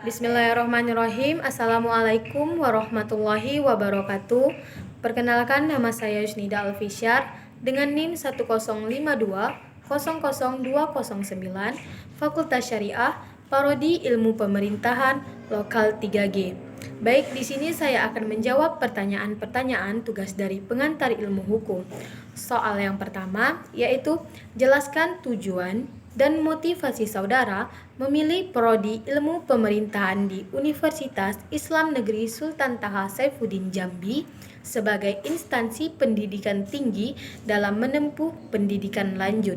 Bismillahirrahmanirrahim. Assalamualaikum warahmatullahi wabarakatuh. Perkenalkan, nama saya Yusnida Alfisyar dengan NIM 105200209, Fakultas Syariah, Prodi Ilmu Pemerintahan, Lokal 3G. Baik, di sini saya akan menjawab pertanyaan-pertanyaan tugas dari pengantar ilmu hukum. Soal yang pertama yaitu jelaskan tujuan dan motivasi saudara memilih Prodi Ilmu Pemerintahan di Universitas Islam Negeri Sultan Taha Saifuddin Jambi sebagai instansi pendidikan tinggi dalam menempuh pendidikan lanjut.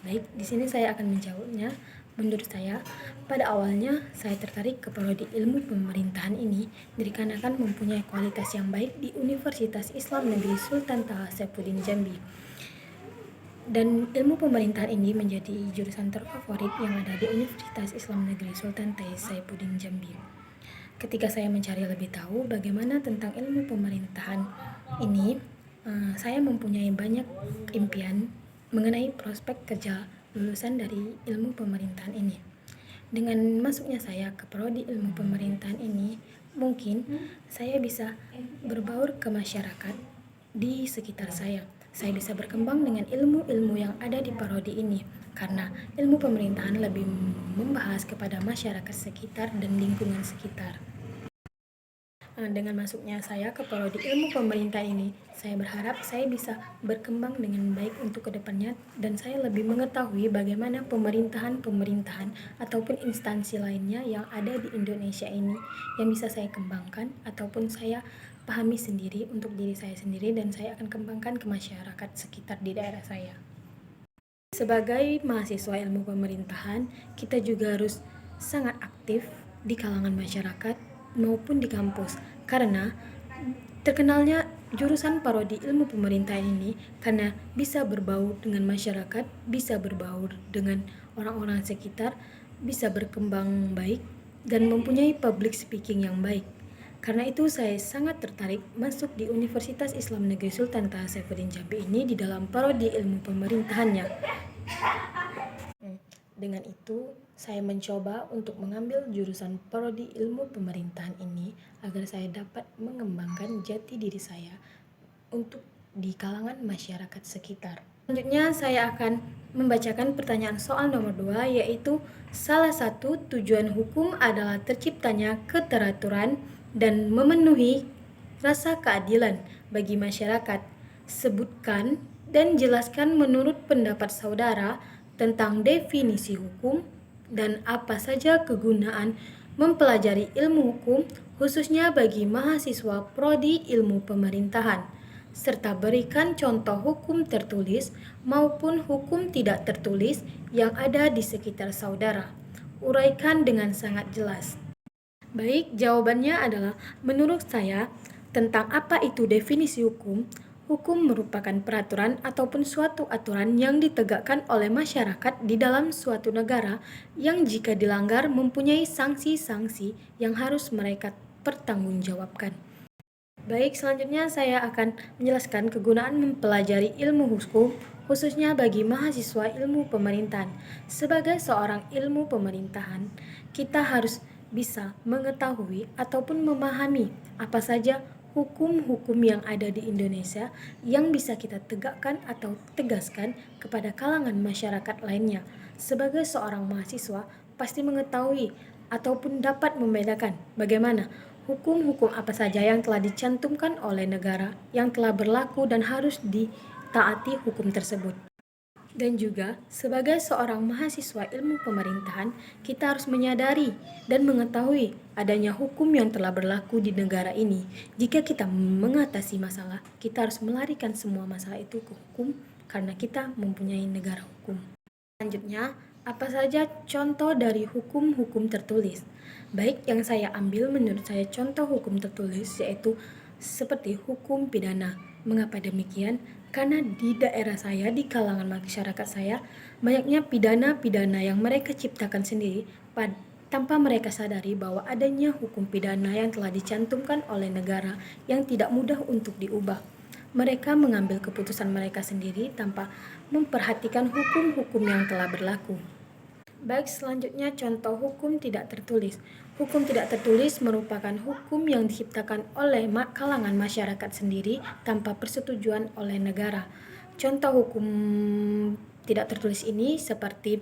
Baik, di sini saya akan menjawabnya. Menurut saya, pada awalnya saya tertarik ke Prodi Ilmu Pemerintahan ini dikarenakan mempunyai kualitas yang baik di Universitas Islam Negeri Sultan Taha Saifuddin Jambi. Dan ilmu pemerintahan ini menjadi jurusan terfavorit yang ada di Universitas Islam Negeri Sultan Taha Saifuddin Jambi. Ketika saya mencari lebih tahu bagaimana tentang ilmu pemerintahan ini, saya mempunyai banyak impian mengenai prospek kerja lulusan dari ilmu pemerintahan ini. Dengan masuknya saya ke Prodi Ilmu Pemerintahan ini, mungkin saya bisa berbaur ke masyarakat di sekitar saya. Saya bisa berkembang dengan ilmu-ilmu yang ada di prodi ini, karena ilmu pemerintahan lebih membahas kepada masyarakat sekitar dan lingkungan sekitar. Dengan masuknya saya ke Prodi Ilmu Pemerintah ini, saya berharap saya bisa berkembang dengan baik untuk kedepannya, dan saya lebih mengetahui bagaimana pemerintahan ataupun instansi lainnya yang ada di Indonesia ini yang bisa saya kembangkan ataupun saya pahami sendiri untuk diri saya sendiri, dan saya akan kembangkan ke masyarakat sekitar di daerah saya. Sebagai mahasiswa ilmu pemerintahan, kita juga harus sangat aktif di kalangan masyarakat maupun di kampus, karena terkenalnya jurusan Prodi Ilmu Pemerintahan ini karena bisa berbaur dengan masyarakat, bisa berbaur dengan orang-orang sekitar, bisa berkembang baik dan mempunyai public speaking yang baik. Karena itu saya sangat tertarik masuk di Universitas Islam Negeri Sultan Taha Saifuddin Jambi ini di dalam Prodi Ilmu Pemerintahannya. Dengan itu, saya mencoba untuk mengambil jurusan Prodi Ilmu Pemerintahan ini agar saya dapat mengembangkan jati diri saya untuk di kalangan masyarakat sekitar. Selanjutnya, saya akan membacakan pertanyaan soal nomor 2, yaitu salah satu tujuan hukum adalah terciptanya keteraturan dan memenuhi rasa keadilan bagi masyarakat. Sebutkan dan jelaskan menurut pendapat saudara tentang definisi hukum dan apa saja kegunaan mempelajari ilmu hukum khususnya bagi mahasiswa Prodi Ilmu Pemerintahan, serta berikan contoh hukum tertulis maupun hukum tidak tertulis yang ada di sekitar saudara. Uraikan dengan sangat jelas. Baik, jawabannya adalah menurut saya tentang apa itu definisi hukum. Hukum merupakan peraturan ataupun suatu aturan yang ditegakkan oleh masyarakat di dalam suatu negara yang jika dilanggar mempunyai sanksi-sanksi yang harus mereka pertanggungjawabkan. Baik, selanjutnya saya akan menjelaskan kegunaan mempelajari ilmu hukum khususnya bagi mahasiswa ilmu pemerintahan. Sebagai seorang ilmu pemerintahan, kita harus bisa mengetahui ataupun memahami apa saja hukum-hukum yang ada di Indonesia yang bisa kita tegakkan atau tegaskan kepada kalangan masyarakat lainnya. Sebagai seorang mahasiswa, pasti mengetahui ataupun dapat membedakan bagaimana hukum-hukum apa saja yang telah dicantumkan oleh negara yang telah berlaku dan harus ditaati hukum tersebut. Dan juga sebagai seorang mahasiswa ilmu pemerintahan, kita harus menyadari dan mengetahui adanya hukum yang telah berlaku di negara ini. Jika kita mengatasi masalah, kita harus melarikan semua masalah itu ke hukum karena kita mempunyai negara hukum. Selanjutnya, apa saja contoh dari hukum-hukum tertulis? Baik, yang saya ambil menurut saya contoh hukum tertulis yaitu seperti hukum pidana. Mengapa demikian? Karena di daerah saya, di kalangan masyarakat saya, banyaknya pidana-pidana yang mereka ciptakan sendiri tanpa mereka sadari bahwa adanya hukum pidana yang telah dicantumkan oleh negara yang tidak mudah untuk diubah. Mereka mengambil keputusan mereka sendiri tanpa memperhatikan hukum-hukum yang telah berlaku. Baik, selanjutnya contoh hukum tidak tertulis. Hukum tidak tertulis merupakan hukum yang diciptakan oleh kalangan masyarakat sendiri tanpa persetujuan oleh negara. Contoh hukum tidak tertulis ini seperti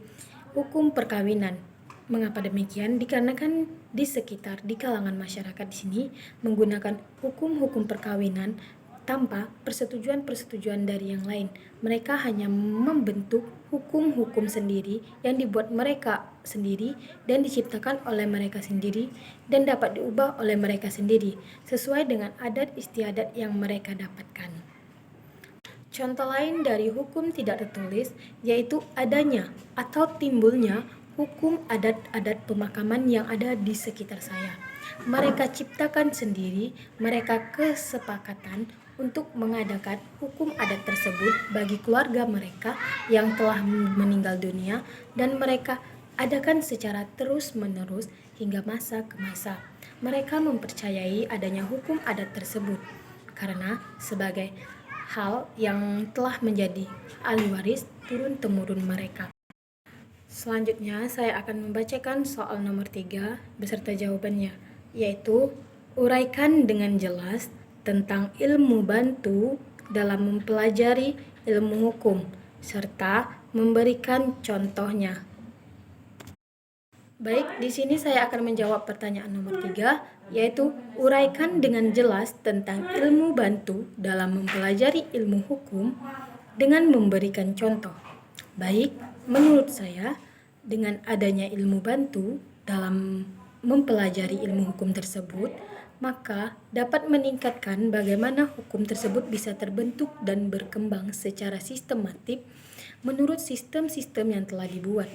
hukum perkawinan. Mengapa demikian? Dikarenakan di kalangan masyarakat di sini menggunakan hukum-hukum perkawinan tanpa persetujuan dari yang lain. Mereka hanya membentuk hukum-hukum sendiri yang dibuat mereka sendiri dan diciptakan oleh mereka sendiri dan dapat diubah oleh mereka sendiri sesuai dengan adat istiadat yang mereka dapatkan. Contoh lain dari hukum tidak tertulis yaitu adanya atau timbulnya hukum adat-adat pemakaman yang ada di sekitar saya. Mereka ciptakan sendiri, mereka kesepakatan untuk mengadakan hukum adat tersebut bagi keluarga mereka yang telah meninggal dunia dan mereka adakan secara terus-menerus hingga masa ke masa. Mereka mempercayai adanya hukum adat tersebut karena sebagai hal yang telah menjadi ahli waris turun-temurun mereka. Selanjutnya saya akan membacakan soal nomor 3 beserta jawabannya, yaitu uraikan dengan jelas tentang ilmu bantu dalam mempelajari ilmu hukum, serta memberikan contohnya. Baik, di sini saya akan menjawab pertanyaan nomor 3, yaitu uraikan dengan jelas tentang ilmu bantu dalam mempelajari ilmu hukum dengan memberikan contoh. Baik, menurut saya, dengan adanya ilmu bantu dalam mempelajari ilmu hukum tersebut, maka dapat meningkatkan bagaimana hukum tersebut bisa terbentuk dan berkembang secara sistematik menurut sistem-sistem yang telah dibuat.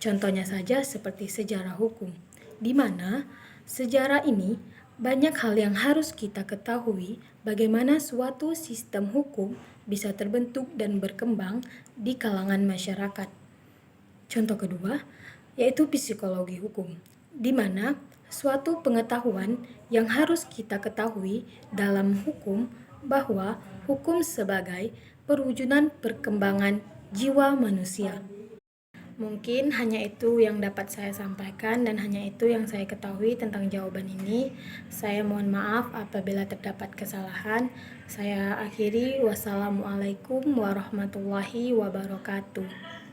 Contohnya saja seperti sejarah hukum, di mana sejarah ini banyak hal yang harus kita ketahui bagaimana suatu sistem hukum bisa terbentuk dan berkembang di kalangan masyarakat. Contoh kedua, yaitu psikologi hukum, di mana suatu pengetahuan yang harus kita ketahui dalam hukum bahwa hukum sebagai perwujudan perkembangan jiwa manusia. Mungkin hanya itu yang dapat saya sampaikan dan hanya itu yang saya ketahui tentang jawaban ini. Saya mohon maaf apabila terdapat kesalahan. Saya akhiri, wassalamualaikum warahmatullahi wabarakatuh.